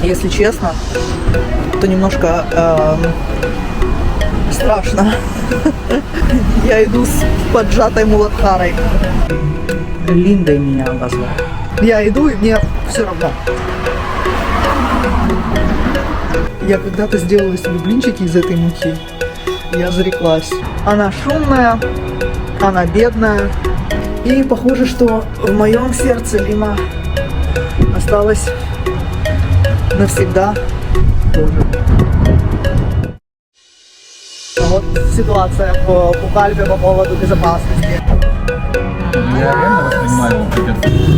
Если честно, то немножко страшно. Я иду с поджатой мулатхарой. Линдой меня обозвал. Я иду, и мне все равно. Я когда-то сделала себе блинчики из этой муки. Я зареклась. Она шумная, она бедная. И похоже, что в моем сердце Лима осталась навсегда тоже. Вот ситуация в Пукальпе по поводу безопасности. Я реально воспринимаю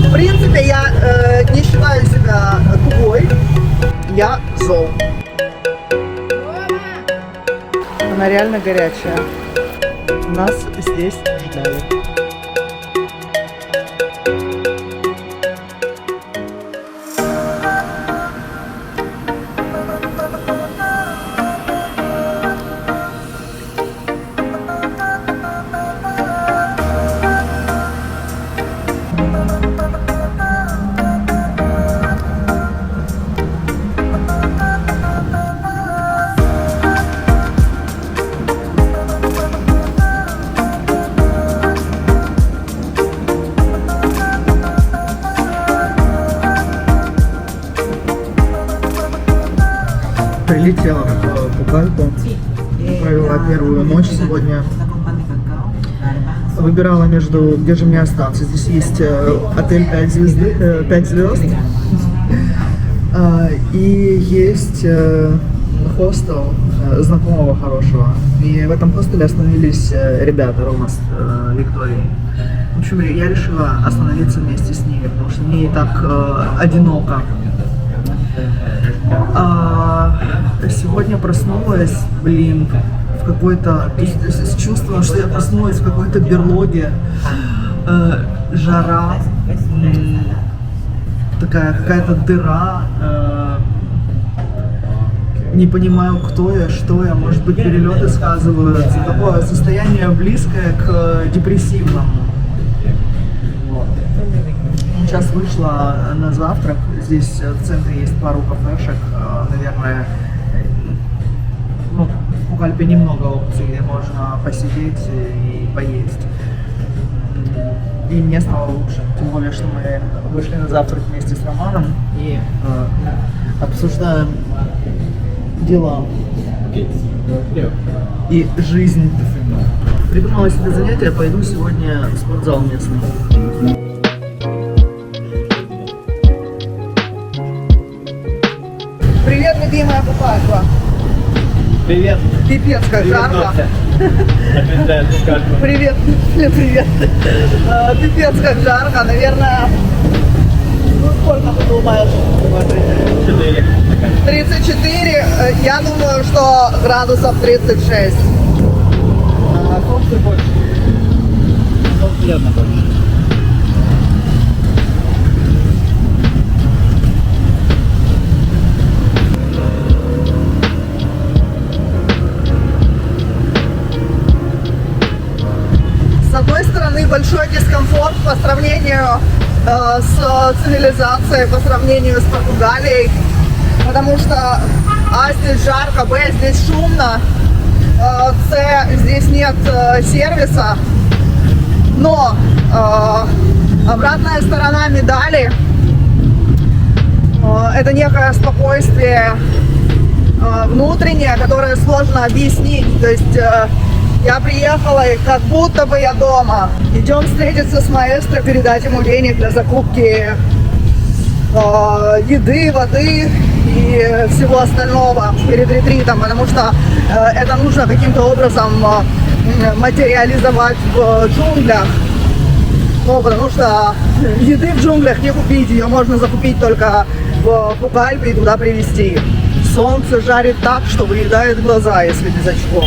В принципе, я не считаю себя тупой. Я зол. Она реально горячая. Нас здесь ждали. Прилетела в Пукальпу, провела первую ночь сегодня. Выбирала между, где же мне остаться. Здесь есть отель 5 звезд и есть хостел знакомого хорошего. И в этом хостеле остановились ребята, Рома с Викторией. В общем, я решила остановиться вместе с ними, потому что мне и так одиноко. Сегодня проснулась, в какой-то, с чувством, что я проснулась в какой-то берлоге, жара, такая какая-то дыра, не понимаю, кто я, что я, может быть, перелеты сказываются, такое состояние близкое к депрессивному. Сейчас вышла на завтрак, здесь в центре есть пару кафешек, наверное, в Пукальпе немного опций, где можно посидеть и поесть. И мне стало лучше, тем более, что мы вышли на завтрак вместе с Романом и обсуждаем дела и жизнь. Придумала себе занятие, пойду сегодня в спортзал местный. Привет, любимая Пукальпа. Привет. Пипец, как жарко. Привет, привет. Пипец, как жарко. Наверное, ну сколько ты думаешь? 34. Я думаю, что градусов 36. Солнце больше. Солнце явно больше. С одной стороны, большой дискомфорт по сравнению с цивилизацией, по сравнению с Португалией, потому что здесь жарко, здесь шумно, здесь нет сервиса, но обратная сторона медали это некое спокойствие внутреннее, которое сложно объяснить. То есть я приехала, и как будто бы я дома. Идем встретиться с маэстро, передать ему денег для закупки еды, воды и всего остального перед ретритом, потому что это нужно каким-то образом материализовать в джунглях. Ну, потому что еды в джунглях не купить, ее можно закупить только в Пукальпе и туда привезти. Солнце жарит так, что выедает глаза, если без очков.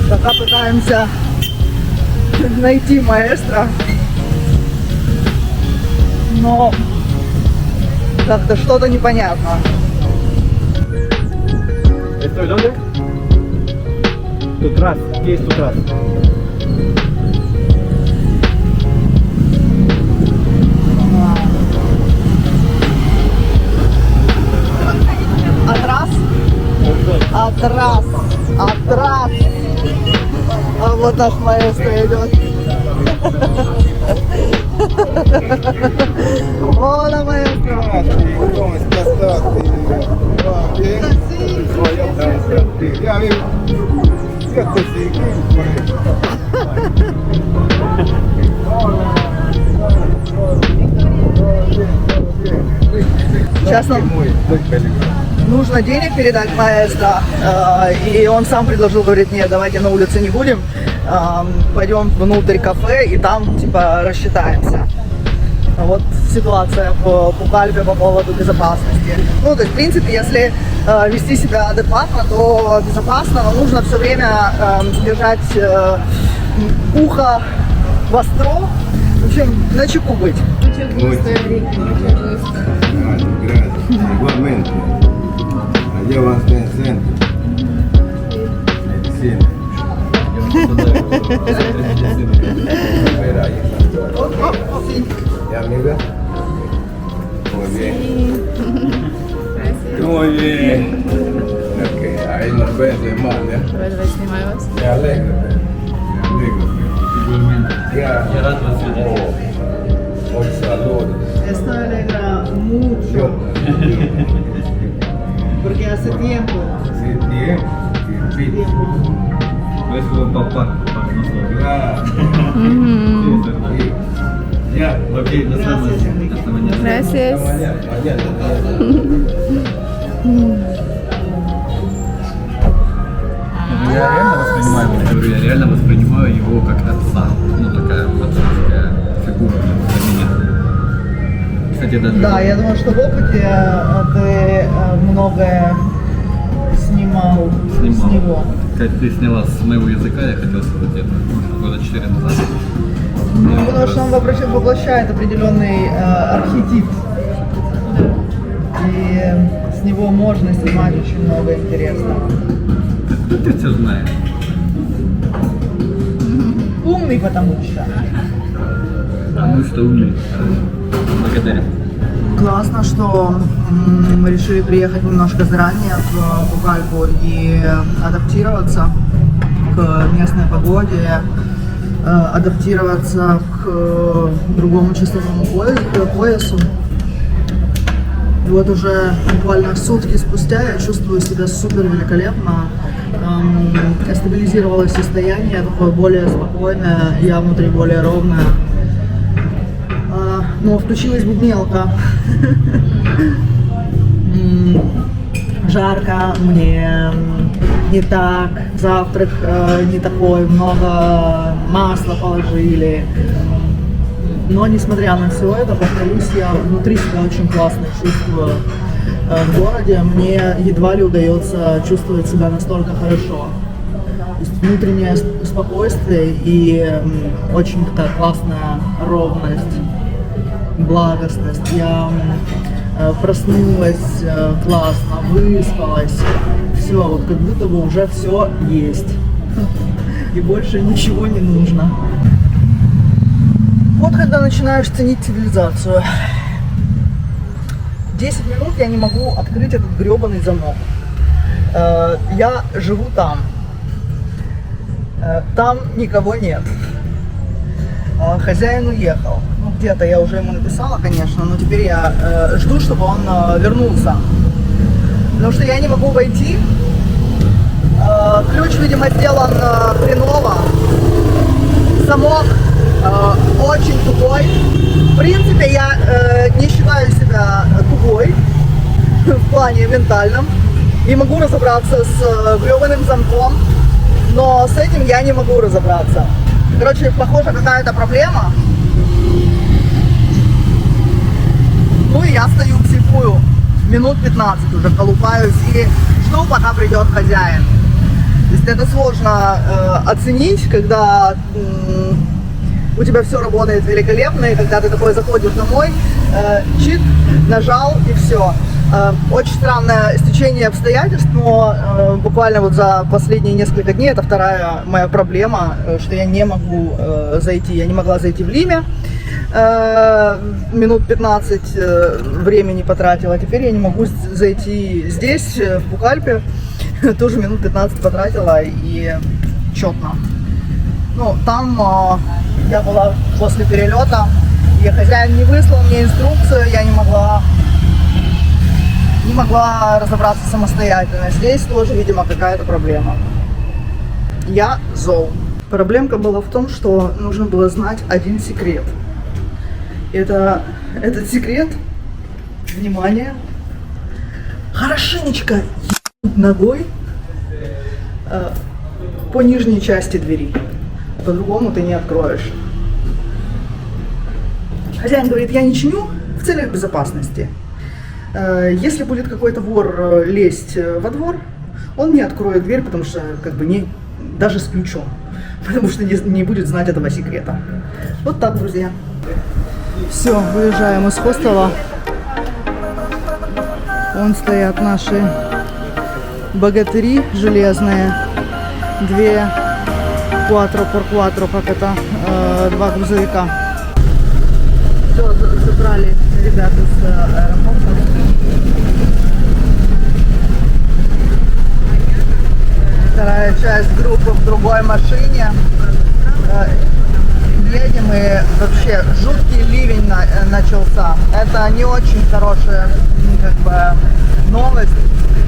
Пока пытаемся найти маэстро, но как-то что-то непонятно. Estoy dónde? Тут раз, есть тут раз. Атрас. Атрас. А вот наш маэстро идет. Hola maestro. ¿Cómo estás? ¿Todo bien? Sí. Ya veo. Ya te seguí por ahí. Сейчас нам Muy peligroso. нужно денег передать маэстро, и он сам предложил, говорит, нет, давайте на улице не будем, пойдем внутрь кафе и там типа рассчитаемся. Вот ситуация в Пукальпе по поводу безопасности. Ну, то есть, в принципе, если вести себя адекватно, то безопасно, но нужно все время держать ухо востро, в общем, на чеку быть. Gracias. Igualmente. Allá vas en el centro. Medicina. Ver ahí está. Sí. ¿Ya, amiga? Muy bien. Muy bien. Ok, ahí nos vemos, hermano. Me alegro. Me alegro. Ya. Hoy saludos. Esto me alegra mucho, Yo. porque hace tiempo. Sí, tiempo. Tiempo. Es como papá para nosotros. Claro. Sí, es verdad. Sí. Ya. Ok, nos vemos. Gracias, Enrique. Hasta mañana. Gracias. Hasta mañana. Mañana. Я реально воспринимаю, вот говорю, я реально воспринимаю его как отца. Ну, такая отцовская фигура для меня. Кстати, даже... Да, я думаю, что в опыте ты многое снимал с него. Как ты сняла с моего языка, я хотел сказать это, может, года 4 назад. Ну, потому что он воплощает определенный архетип. И с него можно снимать очень много интересного. Ты все знаешь. Умный, потому что. Потому что умный. Благодарю. Классно, что мы решили приехать немножко заранее в Пукальпу и адаптироваться к местной погоде, адаптироваться к другому частотному поясу. И вот уже буквально сутки спустя я чувствую себя супер великолепно. Стабилизировалось состояние, такое более спокойное, я внутри более ровное. Но включилась бубнелка. Жарко, мне не так, завтрак не такой, много масла положили. Но несмотря на все это, повторюсь, я внутри себя очень классно чувствую в городе. Мне едва ли удается чувствовать себя настолько хорошо. То есть внутреннее спокойствие и очень такая классная ровность, благостность. Я проснулась классно, выспалась. Все, вот как будто бы уже все есть. И больше ничего не нужно. Вот когда начинаешь ценить цивилизацию. 10 минут я не могу открыть этот гребаный замок. Я живу там. Там никого нет. Хозяин уехал. Ну, где-то я уже ему написала, конечно, но теперь я жду, чтобы он вернулся. Потому что я не могу войти. Ключ, видимо, сделан хреново. Замок очень тугой. В принципе, я не считаю себя тугой в плане ментальном. И могу разобраться с гребаным замком. Но с этим я не могу разобраться. Короче, похоже, какая-то проблема. Ну и я стою психую. Минут 15 уже колупаюсь и жду, пока придет хозяин. То есть это сложно оценить, когда у тебя все работает великолепно, и когда ты такой заходишь домой, чик, нажал и все. Очень странное стечение обстоятельств, но буквально вот за последние несколько дней это вторая моя проблема, что я не могу зайти. Я не могла зайти в Лиме, минут 15 времени потратила, теперь я не могу зайти здесь, в Пукальпе. тоже минут 15 потратила и четно. Ну, там я была после перелета, и хозяин не выслал мне инструкцию, я не могла разобраться самостоятельно. Здесь тоже, видимо, какая-то проблема. Я зол. Проблемка была в том, что нужно было знать один секрет. Этот секрет, внимание, хорошенечко ебнуть ногой по нижней части двери. По-другому ты не откроешь. Хозяин говорит, я не чиню в целях безопасности. Если будет какой-то вор лезть во двор, он не откроет дверь, потому что как бы даже с ключом. Потому что не будет знать этого секрета. Вот так, друзья. Все, выезжаем из хостела. Вон стоят наши богатыри железные. 2 4x4, как это, 2 грузовика. Все, забрали ребят из аэропорта. Вторая часть группы в другой машине. Едем, и вообще жуткий ливень начался. Это не очень хорошая как бы новость,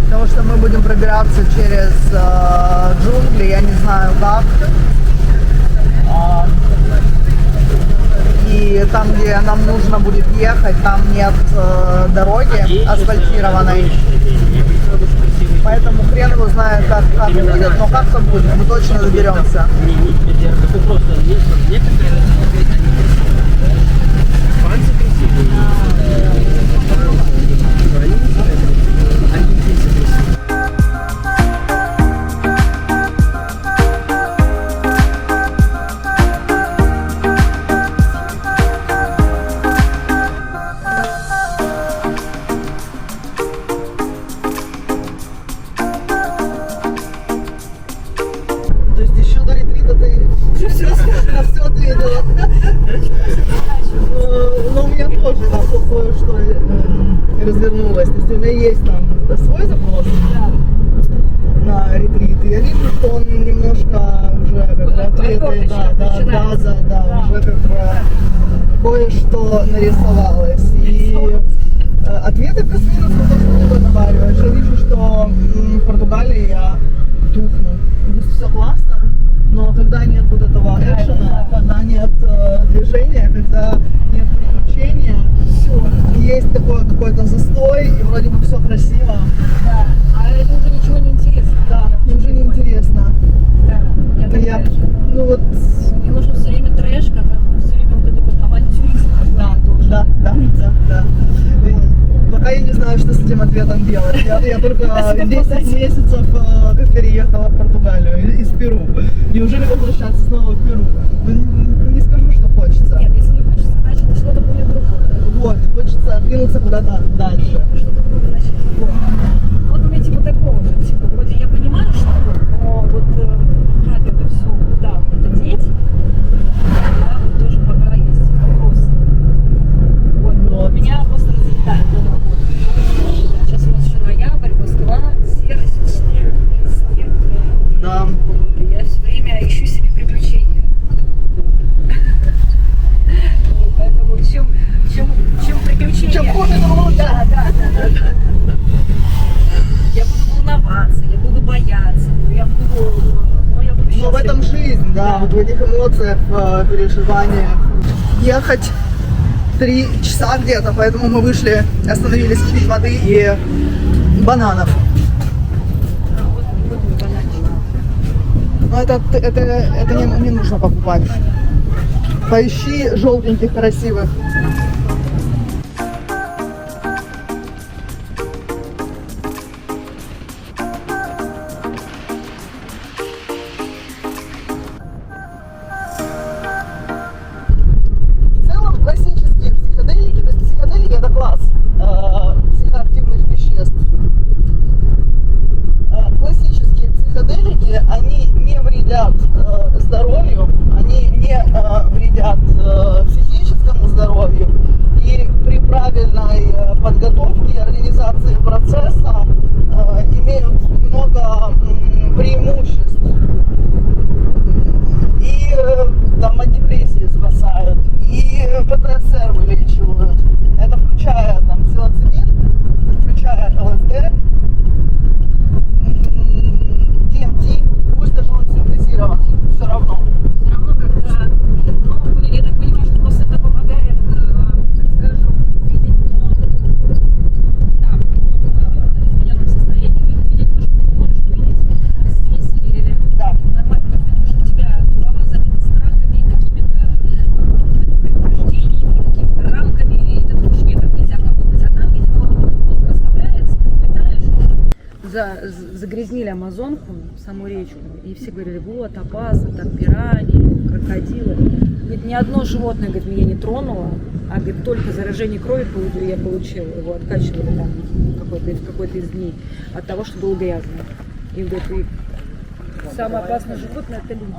потому что мы будем пробираться через джунгли, я не знаю как. И там, где нам нужно будет ехать, там нет дороги асфальтированной. Поэтому хрен его знает, как будет, но как-то будет, мы точно доберемся. То есть еще до ретрита ты на все ответила. Но у меня тоже кое-что развернулось. То есть у меня есть там свой запрос на ретрит. И я вижу, что он немножко уже как бы ответы, уже как бы кое-что нарисовалось. И ответы плюс-минус на то, что ты разговариваешь. Я вижу, что в Португалии я тухну. Здесь все классно, но когда нет вот этого экшена, когда нет движения, когда нет приключения, все, есть такой какой-то застой, и вроде бы все красиво. Да, а это уже ничего не интересно. Да, уже не интересно. Да, я такая же. Ну вот, Мне нужно все время трэш, как все время вот это вот авантюризм. да. Пока я не знаю, что с этим ответом делать. Я только 10 месяцев как переехала в Португалию из Перу. Неужели возвращаться снова в Перу? Ну, не скажу, что хочется. Нет, если не хочется, значит что-то будет другое. Вот, хочется двинуться куда-то дальше. Что-то будет начать. Вот у меня типа такого же, типа, вроде я понимаю, что, но вот как это все, куда вот это деть, да, вот тоже пока есть вопрос. Вот, но меня просто разлетает на работу. Сейчас у нас еще ноябрь, Москва, серость, снег. Да. Я все время ищу себе приключения. Поэтому чем приключения... Чем хуже, тем лучше. Да. Я буду волноваться, я буду бояться, я буду Но в счастлива. этом жизнь, да, вот в этих эмоциях, переживаниях. Ехать 3 часа где-то, поэтому мы вышли, остановились пить воды и бананов. Вот бананчик. Но это не нужно покупать. Поищи желтеньких, красивых. В целом классические психоделики, то есть психоделики это класс психоактивных веществ. Классические психоделики, они не вредят здоровью, они не вредят психическому здоровью. И при правильной подготовке и организации процесса имеют много загрязнили Амазонку, саму речку, и все говорили, вот, опасно, там пираньи, крокодилы. Говорит, ни одно животное, говорит, меня не тронуло, а, говорит, только заражение крови я получила, его откачивали там в какой-то из дней от того, что было грязно. И, говорит, и самое опасное животное — это люди.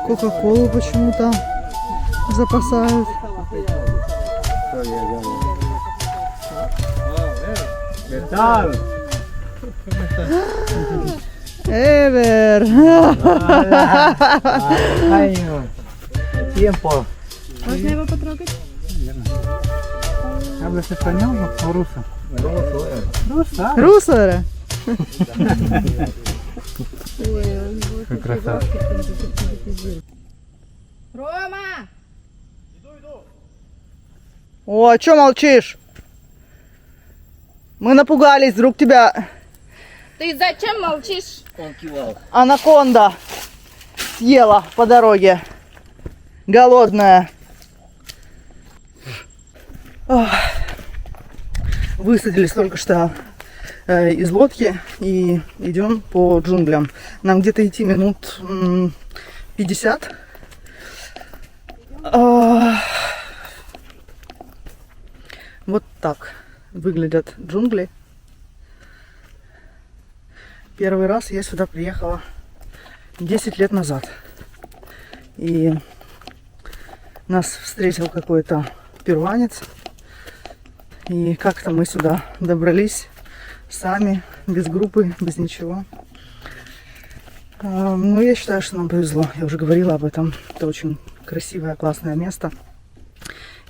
Кока-колу почему-то запасают. Эвер! Tiempo. Можно его потрогать? ¿Hablas español o ruso? Ruso. Русора? Qué красавчик. Рома! О, а чё молчишь? Мы напугались, вдруг тебя Ты зачем молчишь? анаконда съела по дороге. Голодная. Ох. Высадились только что из лодки и идем по джунглям. Нам где-то идти минут 50. Вот так выглядят джунгли. Первый раз я сюда приехала 10 лет назад. И нас встретил какой-то перуанец. И как-то мы сюда добрались сами, без группы, без ничего. Ну, я считаю, что нам повезло. Я уже говорила об этом. Это очень красивое, классное место.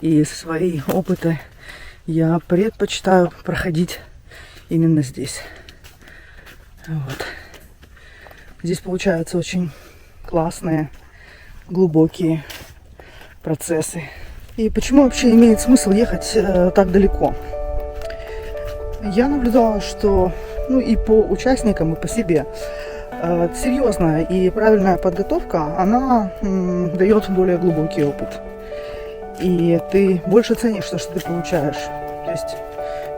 И свои опыты я предпочитаю проходить именно здесь. Вот. Здесь получаются очень классные, глубокие процессы. И почему вообще имеет смысл ехать так далеко? Я наблюдала, что и по участникам, и по себе серьезная и правильная подготовка, она дает более глубокий опыт. И ты больше ценишь то, что ты получаешь. То есть,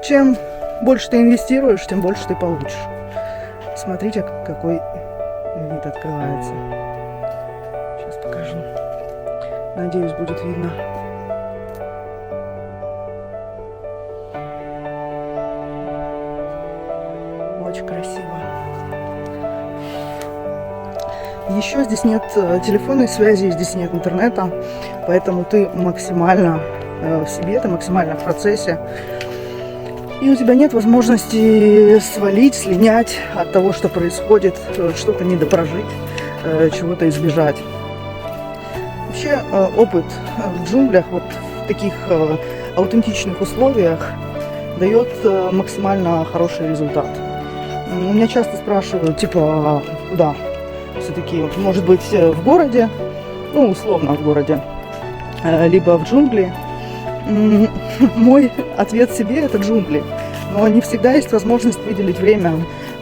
чем больше ты инвестируешь, тем больше ты получишь. Смотрите, какой вид открывается. Сейчас покажу. Надеюсь, будет видно. Очень красиво. Еще здесь нет телефонной связи, здесь нет интернета, поэтому ты максимально в себе, ты максимально в процессе. И у тебя нет возможности свалить, слинять от того, что происходит, что-то недопрожить, чего-то избежать. вообще опыт в джунглях, вот в таких аутентичных условиях дает максимально хороший результат. У меня часто спрашивают, типа, куда все-таки, может быть, в городе, ну, условно в городе, либо в джунгли. Мой ответ себе – это джунгли. Но не всегда есть возможность выделить время.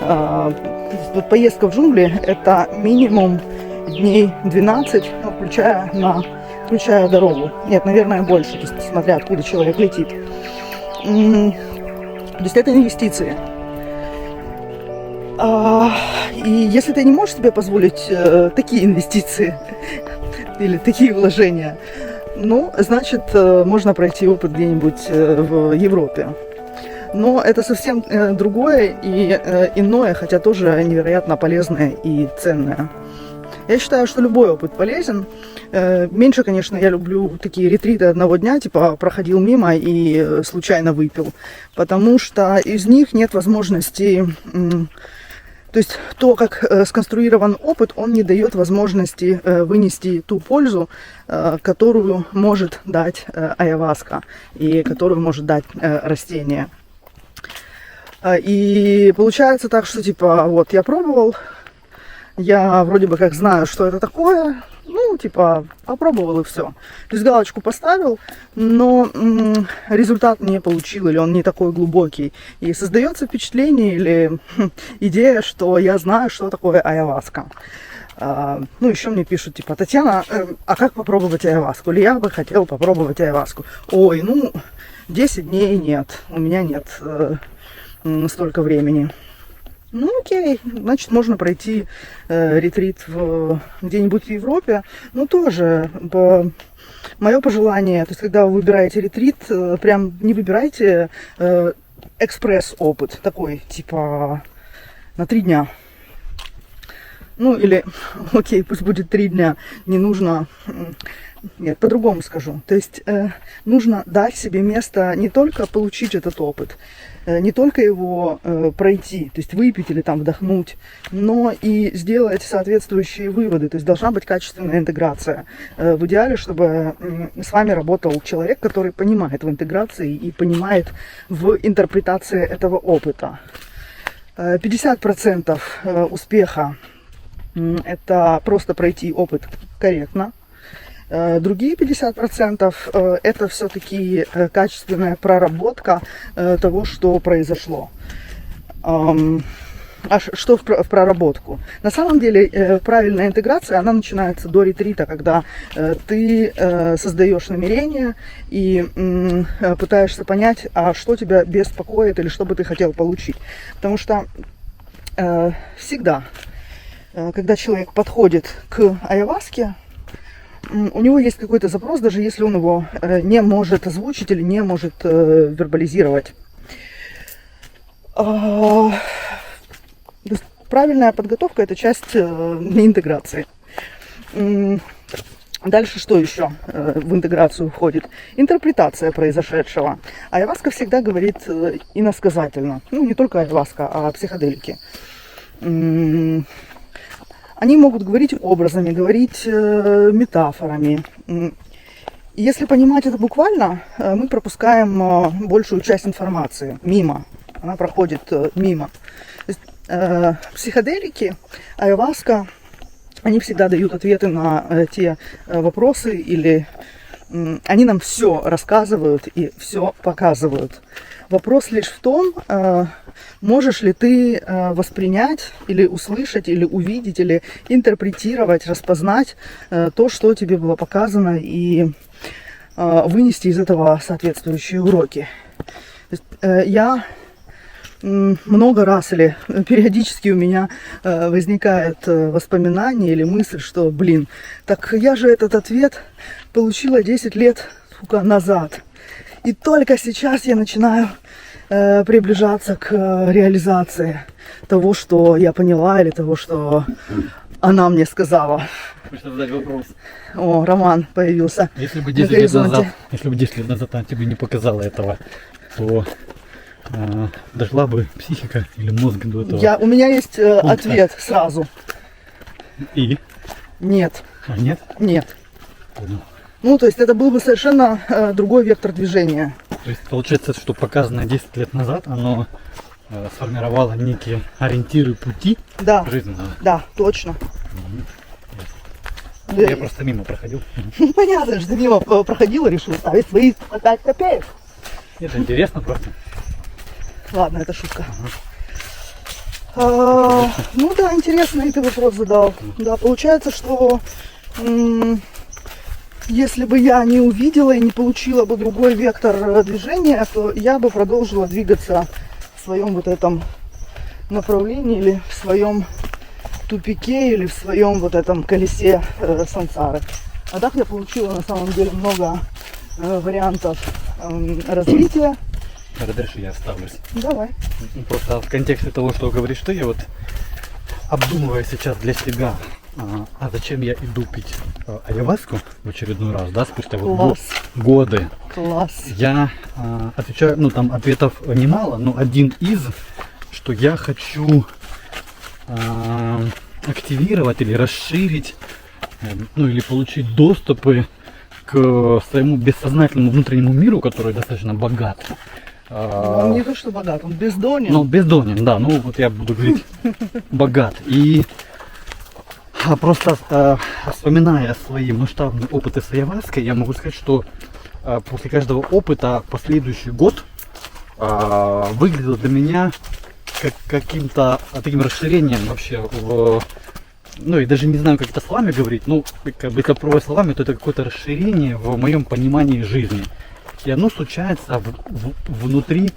Вот поездка в джунгли – это минимум дней 12, ну, включая дорогу. Нет, наверное, больше, то есть, смотря откуда человек летит. То есть это инвестиции. И если ты не можешь себе позволить такие инвестиции или такие вложения, ну, значит, можно пройти опыт где-нибудь в Европе. Но это совсем другое и иное, хотя тоже невероятно полезное и ценное. Я считаю, что любой опыт полезен. Меньше, конечно, я люблю такие ретриты одного дня, типа проходил мимо и случайно выпил. Потому что из них нет возможности... То есть то, как сконструирован опыт, он не дает возможности вынести ту пользу, которую может дать айаваска и которую может дать растение. И получается так, что типа вот я пробовал, я вроде бы как знаю, что это такое, ну типа попробовал и все. То есть галочку поставил, но результат не получил, или он не такой глубокий. И создается впечатление или идея, что я знаю, что такое айаваска. Ну, еще мне пишут, типа, Татьяна, а как попробовать айаваску? Или я бы хотела попробовать айаваску. Ой, ну, 10 дней нет, у меня нет столько времени. Ну, окей, значит, можно пройти ретрит где-нибудь в Европе. Ну, тоже, мое пожелание, то есть, когда вы выбираете ретрит, прям не выбирайте экспресс-опыт, такой, типа, на 3 дня. Ну, или, окей, пусть будет 3 дня, не нужно... Нет, по-другому скажу. То есть нужно дать себе место не только получить этот опыт, не только его пройти, то есть выпить или там вдохнуть, но и сделать соответствующие выводы. То есть должна быть качественная интеграция. В идеале, чтобы с вами работал человек, который понимает в интеграции и понимает в интерпретации этого опыта. 50% успеха – это просто пройти опыт корректно. Другие 50% это все-таки качественная проработка того, что произошло. А что в проработку? На самом деле правильная интеграция, она начинается до ретрита, когда ты создаешь намерение и пытаешься понять, а что тебя беспокоит или что бы ты хотел получить. Потому что всегда, когда человек подходит к айаваске, у него есть какой-то запрос, даже если он его не может озвучить или не может вербализировать. Правильная подготовка – это часть интеграции. Дальше что еще в интеграцию входит? Интерпретация произошедшего. Айаваска всегда говорит иносказательно. Ну, не только айаваска, а психоделики. Они могут говорить образами, говорить метафорами. И если понимать это буквально, мы пропускаем большую часть информации мимо. Она проходит мимо. То есть, психоделики, айаваска, они всегда дают ответы на те вопросы, или они нам все рассказывают и все показывают. Вопрос лишь в том, можешь ли ты воспринять или услышать, или увидеть, или интерпретировать, распознать то, что тебе было показано, и вынести из этого соответствующие уроки. То есть, я много раз или периодически у меня возникает воспоминание или мысль, что, блин, так я же этот ответ получила 10 лет назад. И только сейчас я начинаю приближаться к реализации того, что я поняла, или того, что она мне сказала. Хочется задать вопрос. О, Роман появился. Если бы на 10 лет горизонте. назад, она тебе не показала этого, то дошла бы психика или мозг до этого? У меня есть ответ сразу. И? Нет. А нет? Нет. Понял. Ну, то есть это был бы совершенно другой вектор движения. То есть получается, что показанное 10 лет назад, оно сформировало некие ориентиры пути Да, жизненного. да, точно. Я просто мимо проходил. Ну, понятно, что ты мимо проходил и решил ставить свои 5 копеек. Это интересно просто. Ладно, это шутка. Ну да, интересный ты вопрос задал. Да, получается, что если бы я не увидела и не получила бы другой вектор движения, то я бы продолжила двигаться в своем вот этом направлении или в своем тупике или в своем вот этом колесе сансары. А так я получила на самом деле много вариантов развития. Разреши, я вставлюсь. Давай. Ну, просто в контексте того, что говоришь ты, я вот обдумывая сейчас для себя, а зачем я иду пить айваску в очередной раз, да, спустя вот Класс. годы, Класс. я отвечаю, ну там ответов немало, но один из, что я хочу активировать или расширить, ну или получить доступы к своему бессознательному внутреннему миру, который достаточно богат. Он не то что богат, он бездонен. Ну, бездонен, да, ну вот я буду говорить богат. И просто вспоминая свои масштабные опыты с айваской, я могу сказать, что после каждого опыта последующий год выглядел для меня как каким-то таким расширением вообще ну и даже не знаю, как это словами говорить, ну, как бы, если пробовать словами, то это какое-то расширение в моем понимании жизни. И оно случается внутри,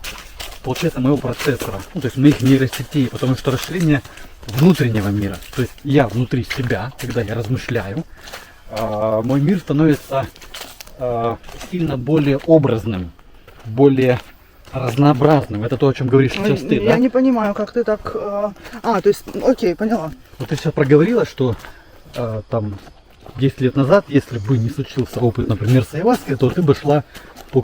получается, моего процессора, ну, то есть моих нейросетей, потому что расширение внутреннего мира, то есть я внутри себя, когда я размышляю, мой мир становится сильно более образным, более разнообразным. Это то, о чем говоришь сейчас ты, Я да? не понимаю, как ты так... то есть, окей, поняла. Вот ты сейчас проговорила, что там 10 лет назад, если бы не случился опыт, например, с айваской, то ты бы шла по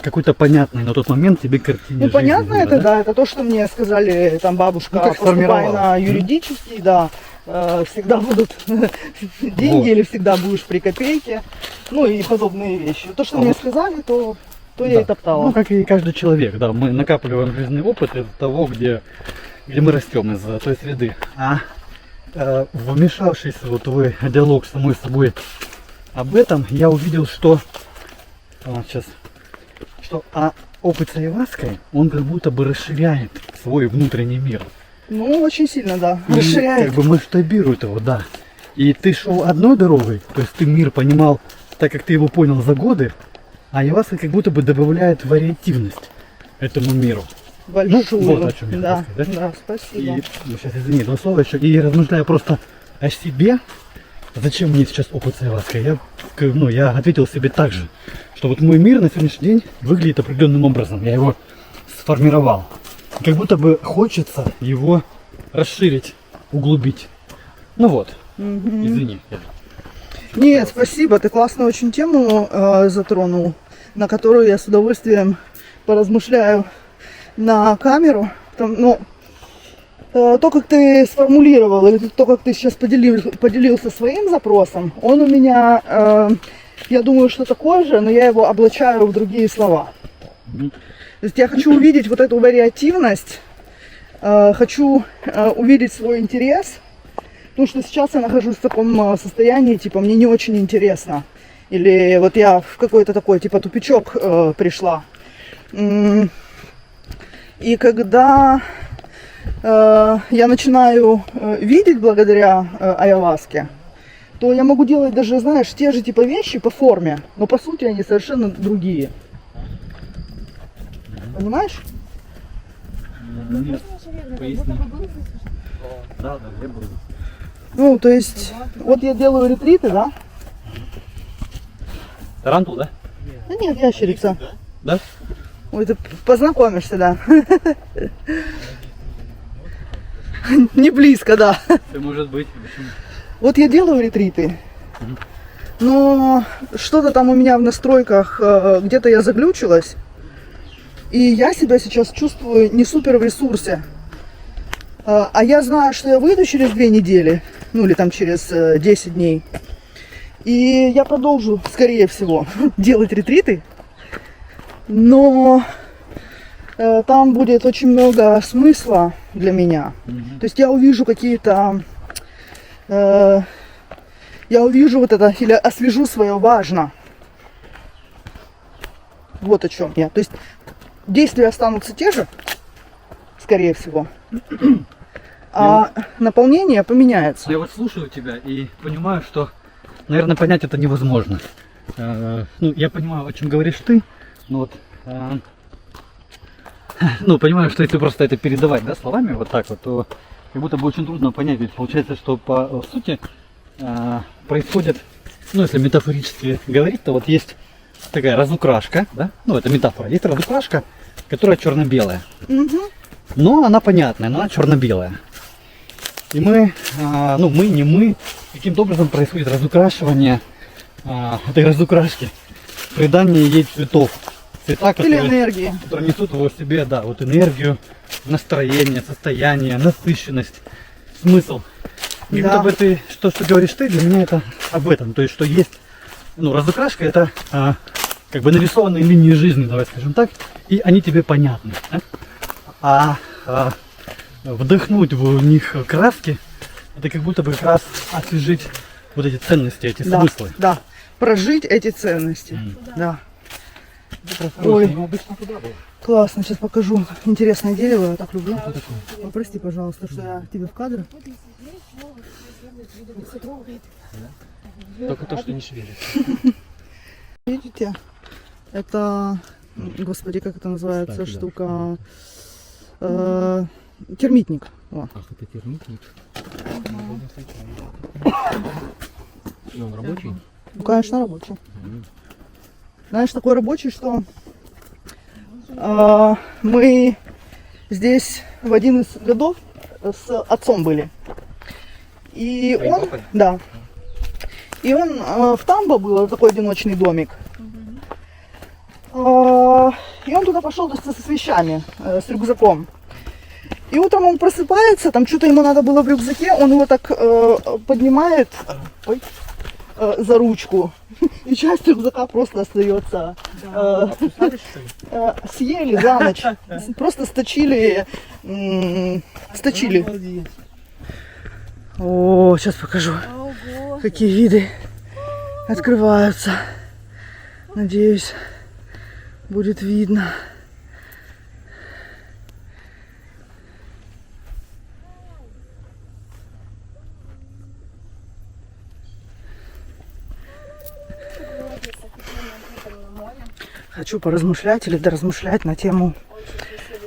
какой-то понятной на тот момент тебе картине Ну, жизни понятно мира, это, да, это то, что мне сказали, там, бабушка, Ну, как поступай сформировалось. на юридический, да, всегда будут деньги Вот. или всегда будешь при копейке, ну, и подобные вещи. То, что А мне вот- сказали, то я Да. и топтала. Ну, как и каждый человек, да, мы накапливаем жизненный опыт из того, где мы растем, из той среды. Вмешавшись вот в диалог с самой собой об этом, я увидел, что опыт с айваской, он как будто бы расширяет свой внутренний мир. Ну, очень сильно, да, И расширяет. как бы масштабирует его, да. И ты шел одной дорогой, то есть ты мир понимал так, как ты его понял за годы, а айваска как будто бы добавляет вариативность этому миру. Большую. вот о чем я да, хотел сказать, да, спасибо. И, ну, сейчас извини, два слова еще, и размышляя просто о себе, зачем мне сейчас опыт с айваской, я ответил себе так же, что вот мой мир на сегодняшний день выглядит определенным образом, я его сформировал. Как будто бы хочется его расширить, углубить. Ну вот, извини. Нет, спасибо, ты классную очень тему затронул, на которую я с удовольствием поразмышляю на камеру. То, как ты сформулировал, или то, как ты сейчас поделился своим запросом, он у меня, я думаю, что такой же, но я его облачаю в другие слова. То есть я хочу увидеть вот эту вариативность, хочу увидеть свой интерес, потому что сейчас я нахожусь в таком состоянии, типа, мне не очень интересно. Или вот я в какой-то такой, типа, тупичок пришла. И когда я начинаю видеть благодаря айваске, то я могу делать даже, знаешь, те же типа вещи по форме, но по сути они совершенно другие. Понимаешь? Да, я был. Ну, то есть, вот я делаю ретриты, да? Тарантул, да? Да нет, ящерица. Да? Ой, ты познакомишься, да. Не близко, да. Все может быть. В общем, Вот я делаю ретриты, но что-то там у меня в настройках, где-то я заглючилась, и я себя сейчас чувствую не супер в ресурсе. А я знаю, что я выйду через 2 недели, ну или там через 10 дней, И я продолжу, скорее всего, делать ретриты. Но там будет очень много смысла для меня. То есть я увижу какие-то... я увижу вот это, или освежу свое важно. Вот о чем я. То есть действия останутся те же, скорее всего. А наполнение поменяется. Я вот слушаю тебя и понимаю, что, наверное, понять это невозможно. Ну, я понимаю, о чем говоришь ты, но вот... ну, понимаю, что если просто это передавать, да, словами вот так вот, то как будто бы очень трудно понять. Ведь получается, что по сути происходит, ну, если метафорически говорить, то вот есть такая разукрашка, да, ну, это метафора, есть разукрашка, которая черно-белая. Но она понятная, но она черно-белая. И мы, ну, мы, не мы, каким-то образом происходит разукрашивание этой разукрашки, придание ей цветов. Цвета, Или энергии. которые несут в себе, да, вот энергию, настроение, состояние, насыщенность, смысл. И Да. будто бы ты, что говоришь ты, для меня это об этом. То есть, что есть, ну, разукрашка, это как бы нарисованные линии жизни, давай скажем так, и они тебе понятны. Да? Вдохнуть в них краски, это как будто бы как раз освежить вот эти ценности, эти Да, смыслы. да. Прожить эти ценности. Да. Ой, классно, сейчас покажу интересное дерево, я так люблю. Прости, пожалуйста, что я тебе в кадр. Только то, что не шевелится. Видите? Это, господи, как это называется, Кстати, да. штука? Термитник. О. Ах, это термитник. И он рабочий? Ну, конечно, рабочий. Знаешь, такой рабочий, что мы здесь в один из годов с отцом были. И Твоим он, папой? да. И он в Тамбо был такой одиночный домик. И он туда пошел с вещами, с рюкзаком. И утром он просыпается, там что-то ему надо было в рюкзаке, он его так поднимает за ручку, и часть рюкзака просто остается. Съели за ночь, просто сточили. О, сейчас покажу, какие виды открываются. Надеюсь, будет видно. Хочу поразмышлять или доразмышлять на тему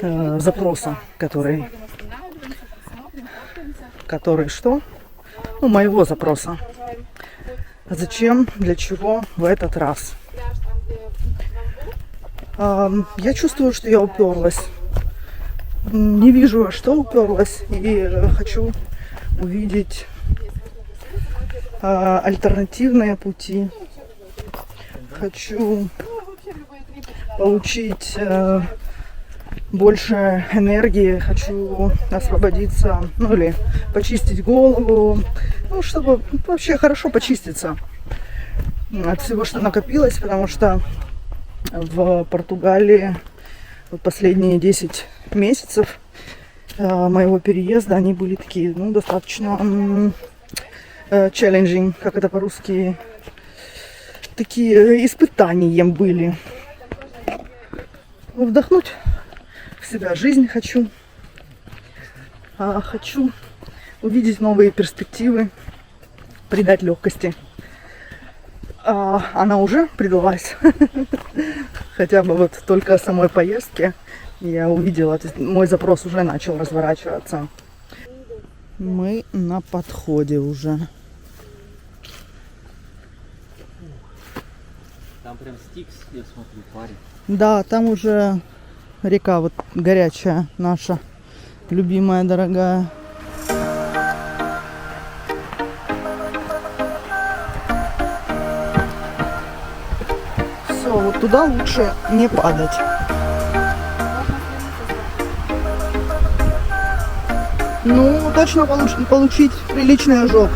запроса, который что? Ну, моего запроса. Зачем, для чего в этот раз? Я чувствую, что я уперлась. Не вижу, во что уперлась, и хочу увидеть альтернативные пути. Хочу получить больше энергии, хочу освободиться, ну или почистить голову, ну чтобы вообще хорошо почиститься от всего, что накопилось, потому что в Португалии вот последние 10 месяцев моего переезда они были такие, ну, достаточно challenging, как это по-русски, такие испытанием были. Вдохнуть в себя жизнь хочу. Хочу увидеть новые перспективы, придать легкости. Она уже придалась. Хотя бы вот только самой поездки я увидела, то есть мой запрос уже начал разворачиваться. Мы на подходе уже. Там прям Стикс, я смотрю, парень. Да, там уже река вот горячая наша, любимая, дорогая. Все, вот туда лучше не падать. Ну, точно получить приличный ожог.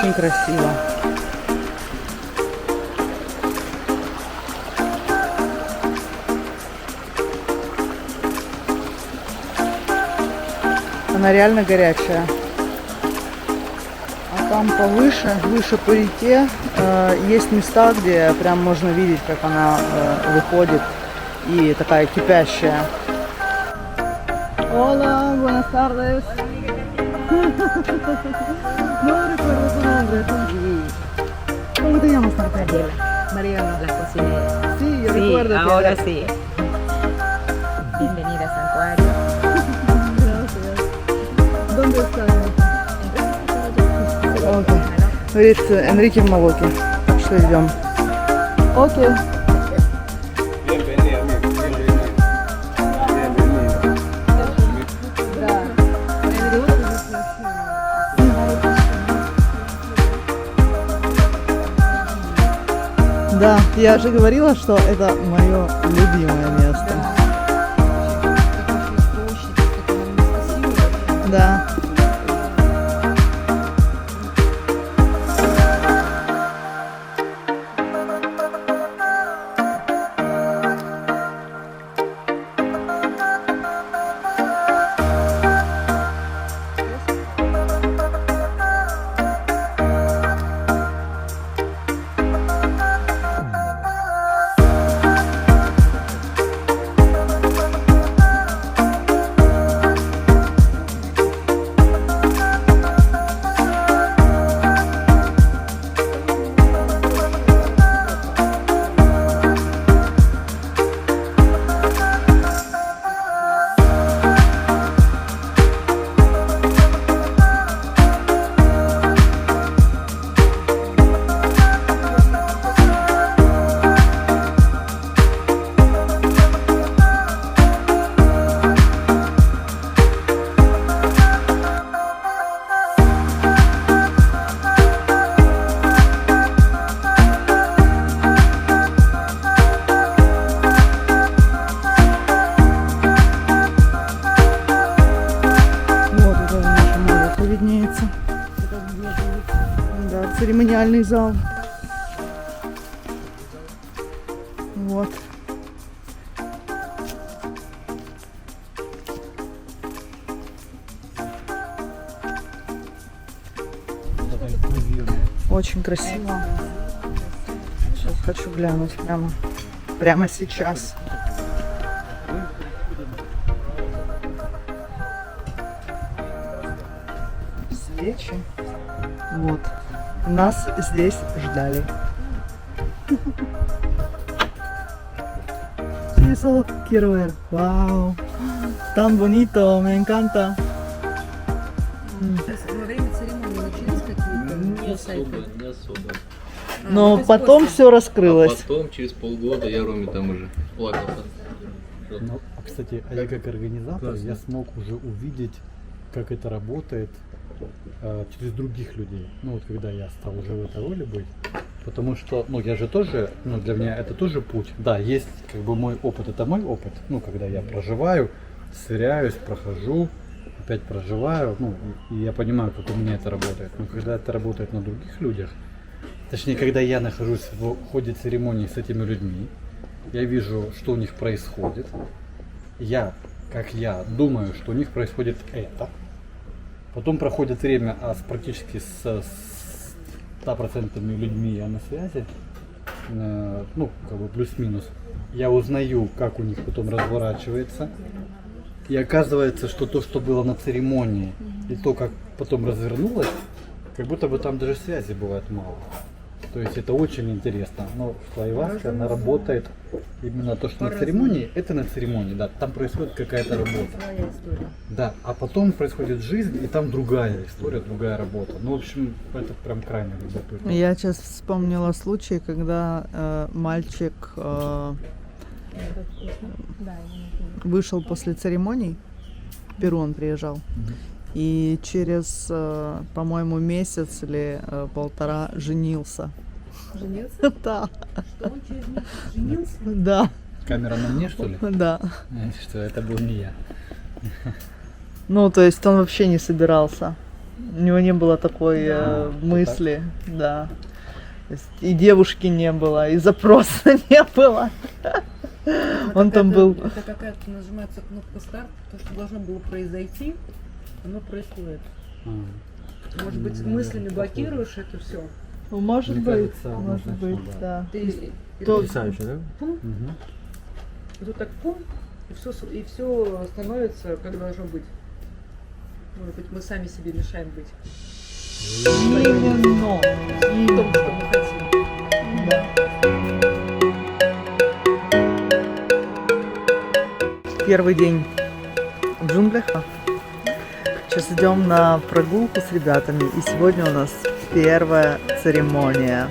Очень красиво. Она реально горячая. А там повыше, выше по реке, есть места, где прям можно видеть, как она выходит и такая кипящая. Hola, buenas tardes. No recuerdo tu nombre, ¿cómo te llamas, Marta? Mariana. La cocinera. Sí, yo Sí, recuerdo que ahora era- sí. Bienvenida a Santuario. Gracias. ¿Dónde está? Окей. Говорит, Энрике в Молоке. Так что идем. Окей. Да, я же говорила, что это мое любимое место. Да. Виднеется. Да, церемониальный зал. Вот. Очень красиво. Сейчас хочу глянуть прямо сейчас. Свечи. Вот. Нас здесь ждали. Eso quiero ver. Wow. Tan bonito, me encanta. Во время церемонии начались какие-то Не инсайты? особо, не особо. Но то есть потом после. все А раскрылось. потом, через полгода, я Роме там уже плакал. Ну, кстати, а я как организатор, я смог уже увидеть, как это работает через других людей. Ну вот когда я стал уже в этой роли быть. Потому что, ну я же тоже, ну для меня это тоже путь. Да, есть как бы мой опыт, это мой опыт. Ну когда я проживаю, сверяюсь, прохожу, опять проживаю, ну и я понимаю, как у меня это работает. Но когда это работает на других людях, точнее, когда я нахожусь в ходе церемонии с этими людьми, я вижу, что у них происходит. Я думаю, что у них происходит это. Потом проходит время, а практически с 100% людьми я на связи, ну, как бы плюс-минус. Я узнаю, как у них потом разворачивается. И оказывается, что то, что было на церемонии, и то, как потом развернулось, как будто бы там даже связи бывает мало. То есть это очень интересно. Но айваска, она работает именно то, что на церемонии, это на церемонии, да, там происходит какая-то работа. Своя история. Да, а потом происходит жизнь, и там другая история, другая работа. Ну, в общем, это прям крайне любопытно. Я сейчас вспомнила случай, когда мальчик вышел после церемоний, в Перу он приезжал, и через, по-моему, месяц или полтора женился. Женился? Да, Что он через месяц женился? да, Камера на мне, что ли? да. Что это был не я. Ну, то есть он вообще не собирался. У него не было такой мысли, да. То есть и девушки не было, и запроса не было. Он там был. Это какая-то нажимается кнопка старт, то, что должно было произойти, оно происходит. Может быть, мыслями блокируешь это все. Может Мне быть, кажется, может однозначно, быть, да. Ты и То- Потрясающе, да? пум, Мгм. и тут так пум, и все становится, как должно быть. Может быть, мы сами себе мешаем быть Именно. в том, что мы хотим. Да. Первый день в джунглях. Сейчас идем на прогулку с ребятами, и сегодня у нас первая церемония.